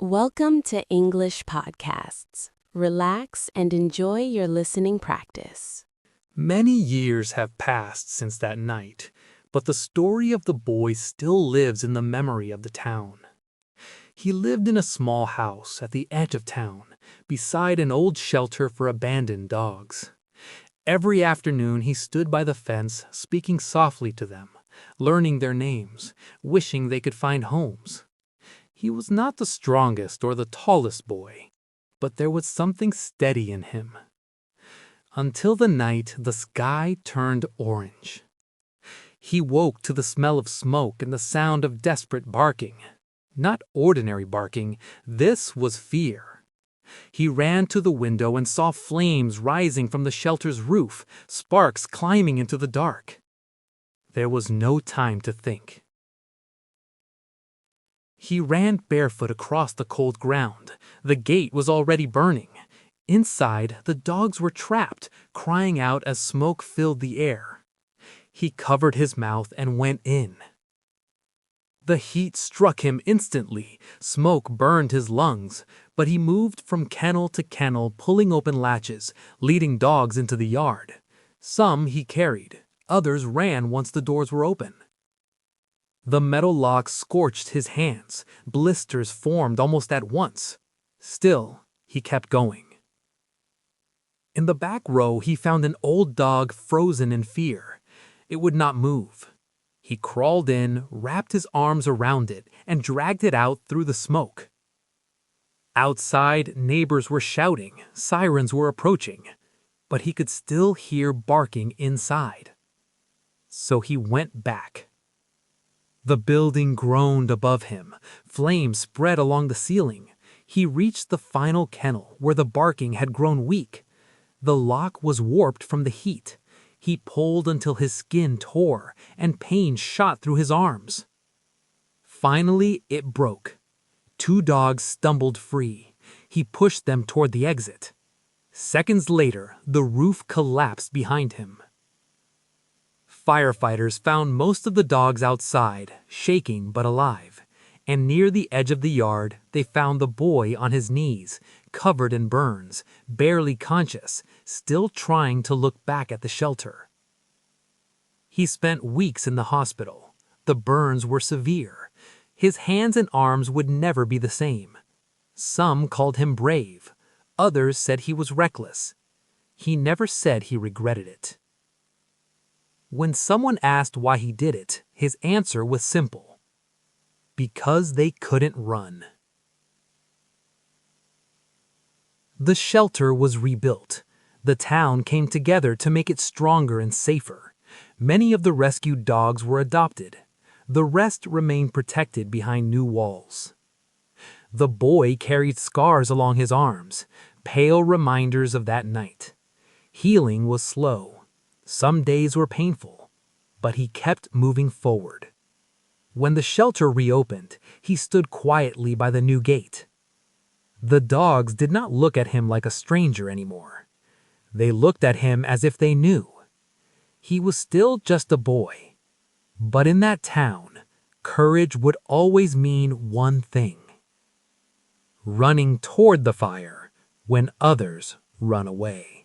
Welcome to English Podcasts. Relax and enjoy your listening practice. Many years have passed since that night, but the story of the boy still lives in the memory of the town. He lived in a small house at the edge of town, beside an old shelter for abandoned dogs. Every afternoon he stood by the fence, speaking softly to them, learning their names, wishing they could find homes. He was not the strongest or the tallest boy, but there was something steady in him. Until the night the sky turned orange. He woke to the smell of smoke and the sound of desperate barking. Not ordinary barking, this was fear. He ran to the window and saw flames rising from the shelter's roof, sparks climbing into the dark. There was no time to think. He ran barefoot across the cold ground. The gate was already burning. Inside, the dogs were trapped, crying out as smoke filled the air. He covered his mouth and went in. The heat struck him instantly. Smoke burned his lungs, but he moved from kennel to kennel, pulling open latches, leading dogs into the yard. Some he carried, others ran once the doors were open. The metal lock scorched his hands. Blisters formed almost at once. Still, he kept going. In the back row, he found an old dog frozen in fear. It would not move. He crawled in, wrapped his arms around it, and dragged it out through the smoke. Outside, neighbors were shouting, sirens were approaching, but he could still hear barking inside. So he went back. The building groaned above him. Flames spread along the ceiling. He reached the final kennel where the barking had grown weak. The lock was warped from the heat. He pulled until his skin tore and pain shot through his arms. Finally, it broke. 2 dogs stumbled free. He pushed them toward the exit. Seconds later, the roof collapsed behind him. Firefighters found most of the dogs outside, shaking but alive, and near the edge of the yard, they found the boy on his knees, covered in burns, barely conscious, still trying to look back at the shelter. He spent weeks in the hospital. The burns were severe. His hands and arms would never be the same. Some called him brave. Others said he was reckless. He never said he regretted it. When someone asked why he did it, his answer was simple: because they couldn't run. The shelter was rebuilt. The town came together to make it stronger and safer. Many of the rescued dogs were adopted. The rest remained protected behind new walls. The boy carried scars along his arms, pale reminders of that night. Healing was slow. Some days were painful, but he kept moving forward. When the shelter reopened, he stood quietly by the new gate. The dogs did not look at him like a stranger anymore. They looked at him as if they knew. He was still just a boy. But in that town, courage would always mean one thing: running toward the fire when others run away.